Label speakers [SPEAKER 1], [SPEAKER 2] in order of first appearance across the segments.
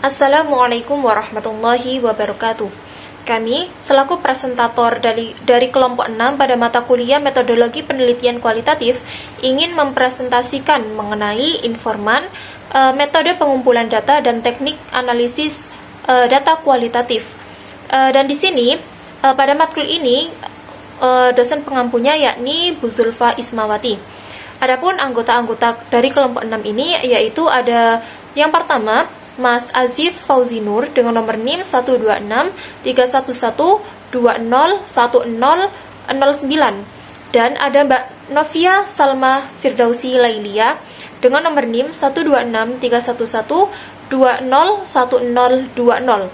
[SPEAKER 1] Assalamualaikum warahmatullahi wabarakatuh. Kami, selaku presentator dari kelompok 6 pada mata kuliah Metodologi Penelitian Kualitatif, ingin mempresentasikan mengenai informan, metode pengumpulan data dan teknik analisis data kualitatif. Dan di sini, pada matkul ini, dosen pengampunya yakni Bu Zulfa Ismawati. Adapun anggota-anggota dari kelompok 6 ini yaitu ada yang pertama, Mas Azif Fauzi Nur dengan nomor NIM 126-311-201009, dan ada Mbak Novia Salma Firdausi Lailia dengan nomor NIM 126-311-201020,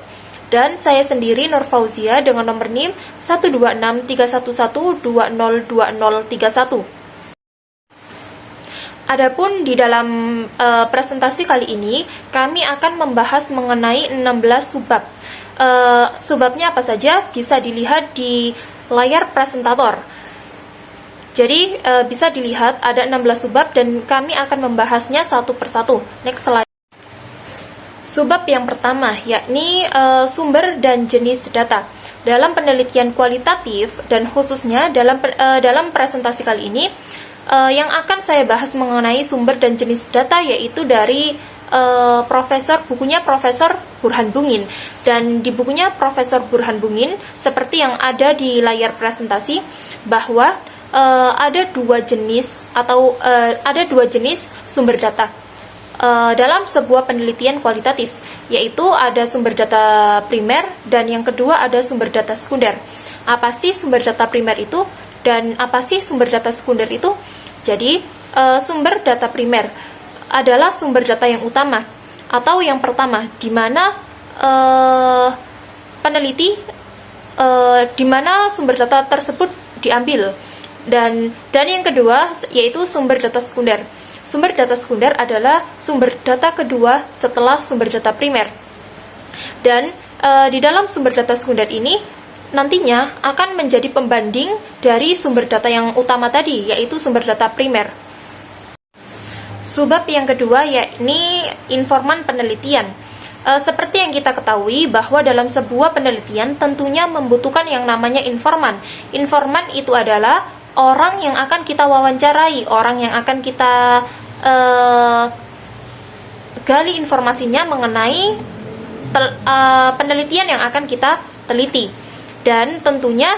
[SPEAKER 1] dan saya sendiri Nur Fauzia dengan nomor NIM 126-311-202031. Adapun di dalam presentasi kali ini, kami akan membahas mengenai 16 subbab. Subbabnya apa saja? Bisa dilihat di layar presentator. Jadi, bisa dilihat ada 16 subbab dan kami akan membahasnya satu persatu. Next slide. Subbab yang pertama, yakni sumber dan jenis data. Dalam penelitian kualitatif dan khususnya dalam presentasi kali ini, yang akan saya bahas mengenai sumber dan jenis data yaitu dari bukunya Profesor Burhan Bungin. Dan di bukunya Profesor Burhan Bungin, seperti yang ada di layar presentasi, bahwa ada dua jenis sumber data dalam sebuah penelitian kualitatif, yaitu ada sumber data primer dan yang kedua ada sumber data sekunder. Apa sih sumber data primer itu dan apa sih sumber data sekunder itu? Jadi, sumber data primer adalah sumber data yang utama atau yang pertama, di mana di mana sumber data tersebut diambil, dan yang kedua yaitu sumber data sekunder. Sumber data sekunder adalah sumber data kedua setelah sumber data primer. Dan di dalam sumber data sekunder ini nantinya akan menjadi pembanding dari sumber data yang utama tadi, yaitu sumber data primer. Subbab yang kedua yakni informan penelitian. Seperti yang kita ketahui bahwa dalam sebuah penelitian tentunya membutuhkan yang namanya informan. Informan itu adalah orang yang akan kita wawancarai, orang yang akan kita gali informasinya mengenai penelitian yang akan kita teliti. Dan tentunya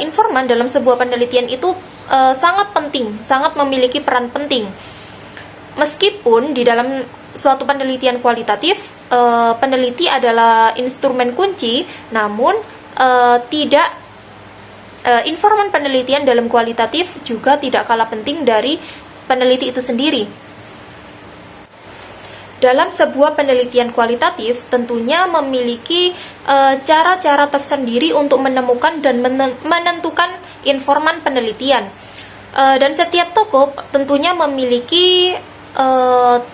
[SPEAKER 1] informan dalam sebuah penelitian itu sangat penting, sangat memiliki peran penting. Meskipun di dalam suatu penelitian kualitatif, peneliti adalah instrumen kunci, namun informan penelitian dalam kualitatif juga tidak kalah penting dari peneliti itu sendiri. Dalam sebuah penelitian kualitatif tentunya memiliki cara-cara tersendiri untuk menemukan dan menentukan informan penelitian. Dan setiap tokoh tentunya memiliki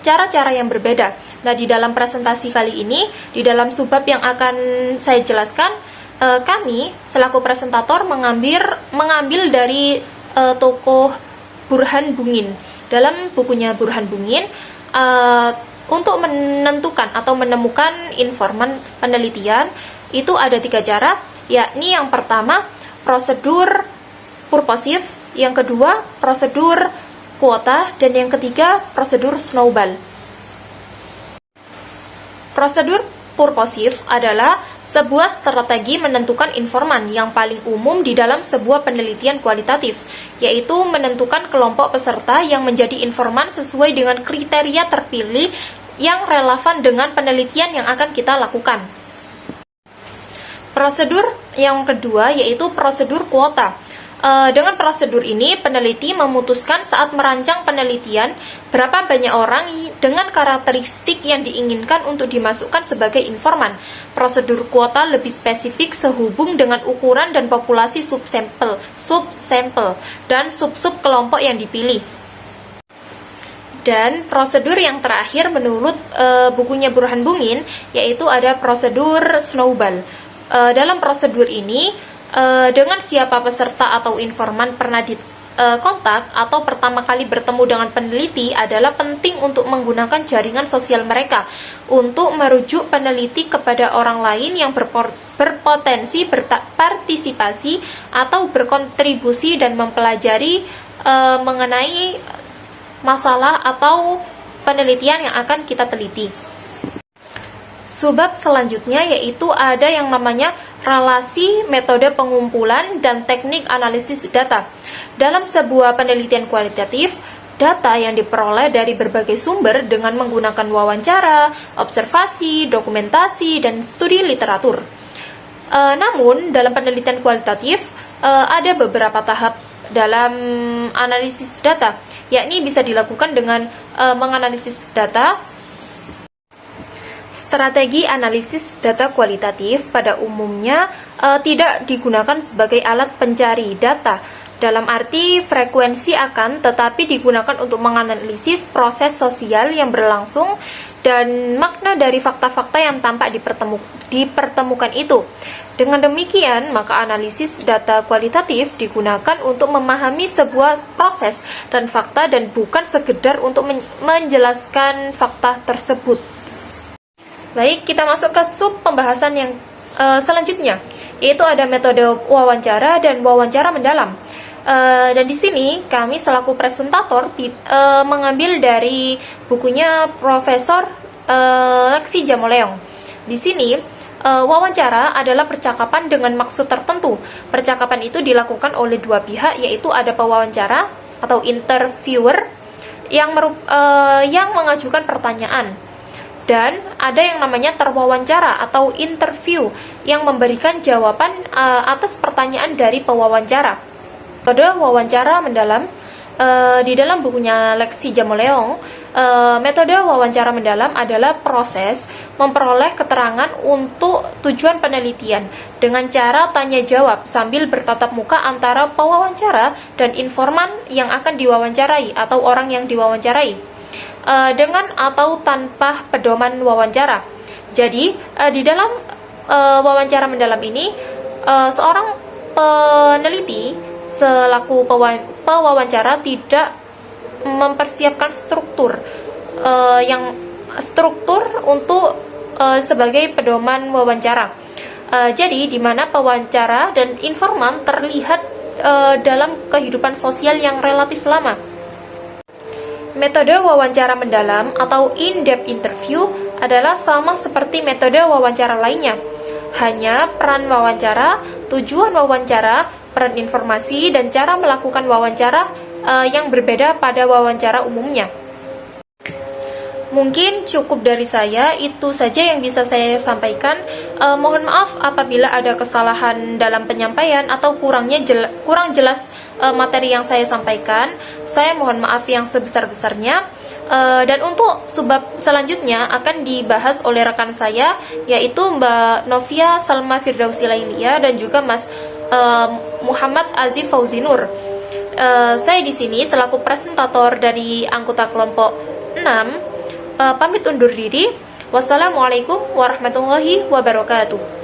[SPEAKER 1] cara-cara yang berbeda. Nah, di dalam presentasi kali ini, di dalam subbab yang akan saya jelaskan, kami selaku presentator mengambil dari tokoh Burhan Bungin. Dalam bukunya Burhan Bungin, untuk menentukan atau menemukan informan penelitian itu ada 3 cara, yakni yang pertama prosedur purposif, yang kedua prosedur kuota, dan yang ketiga prosedur snowball. Prosedur purposif adalah sebuah strategi menentukan informan yang paling umum di dalam sebuah penelitian kualitatif, yaitu menentukan kelompok peserta yang menjadi informan sesuai dengan kriteria terpilih yang relevan dengan penelitian yang akan kita lakukan. Prosedur yang kedua yaitu prosedur kuota. Dengan prosedur ini, peneliti memutuskan saat merancang penelitian berapa banyak orang dengan karakteristik yang diinginkan untuk dimasukkan sebagai informan. Prosedur kuota lebih spesifik sehubung dengan ukuran dan populasi subsampel, dan sub-sub kelompok yang dipilih. Dan prosedur yang terakhir menurut bukunya Burhan Bungin yaitu ada prosedur snowball. Dalam prosedur ini, dengan siapa peserta atau informan pernah kontak atau pertama kali bertemu dengan peneliti adalah penting untuk menggunakan jaringan sosial mereka untuk merujuk peneliti kepada orang lain yang berpotensi berpartisipasi atau berkontribusi dan mempelajari mengenai masalah atau penelitian yang akan kita teliti. Subbab selanjutnya yaitu ada yang namanya relasi, metode pengumpulan, dan teknik analisis data. Dalam sebuah penelitian kualitatif, data yang diperoleh dari berbagai sumber dengan menggunakan wawancara, observasi, dokumentasi, dan studi literatur. Namun, dalam penelitian kualitatif, ada beberapa tahap dalam analisis data, yakni bisa dilakukan dengan menganalisis data. Strategi analisis data kualitatif pada umumnya tidak digunakan sebagai alat pencari data dalam arti frekuensi akan, tetapi digunakan untuk menganalisis proses sosial yang berlangsung dan makna dari fakta-fakta yang tampak dipertemukan itu. Dengan demikian, maka analisis data kualitatif digunakan untuk memahami sebuah proses dan fakta dan bukan sekedar untuk menjelaskan fakta tersebut. Baik, kita masuk ke sub pembahasan yang selanjutnya, yaitu ada metode wawancara dan wawancara mendalam. Dan di sini kami selaku presentator mengambil dari bukunya Profesor Lexi Jamoleong. Di sini wawancara adalah percakapan dengan maksud tertentu. Percakapan itu dilakukan oleh dua pihak, yaitu ada pewawancara atau interviewer yang mengajukan pertanyaan, dan ada yang namanya terwawancara atau interview yang memberikan jawaban atas pertanyaan dari pewawancara. Metode wawancara mendalam di dalam bukunya Lexi Jamoleong, metode wawancara mendalam adalah proses memperoleh keterangan untuk tujuan penelitian dengan cara tanya jawab sambil bertatap muka antara pewawancara dan informan yang akan diwawancarai atau orang yang diwawancarai, dengan atau tanpa pedoman wawancara. Jadi di dalam wawancara mendalam ini seorang peneliti selaku pewawancara tidak mempersiapkan struktur untuk sebagai pedoman wawancara. Jadi di mana pewawancara dan informan terlihat dalam kehidupan sosial yang relatif lama. Metode wawancara mendalam atau in-depth interview adalah sama seperti metode wawancara lainnya. Hanya peran wawancara, tujuan wawancara, peran informasi, dan cara melakukan wawancara yang berbeda pada wawancara umumnya. Mungkin cukup dari saya, itu saja yang bisa saya sampaikan. Mohon maaf apabila ada kesalahan dalam penyampaian atau kurang jelas materi yang saya sampaikan. Saya mohon maaf yang sebesar-besarnya. Dan untuk subbab selanjutnya akan dibahas oleh rekan saya, yaitu Mbak Novia Salma Firdausi Lailia dan juga Mas Muhammad Azif Fauzinur. Saya di sini selaku presentator dari anggota kelompok 6 pamit undur diri. Wassalamualaikum warahmatullahi wabarakatuh.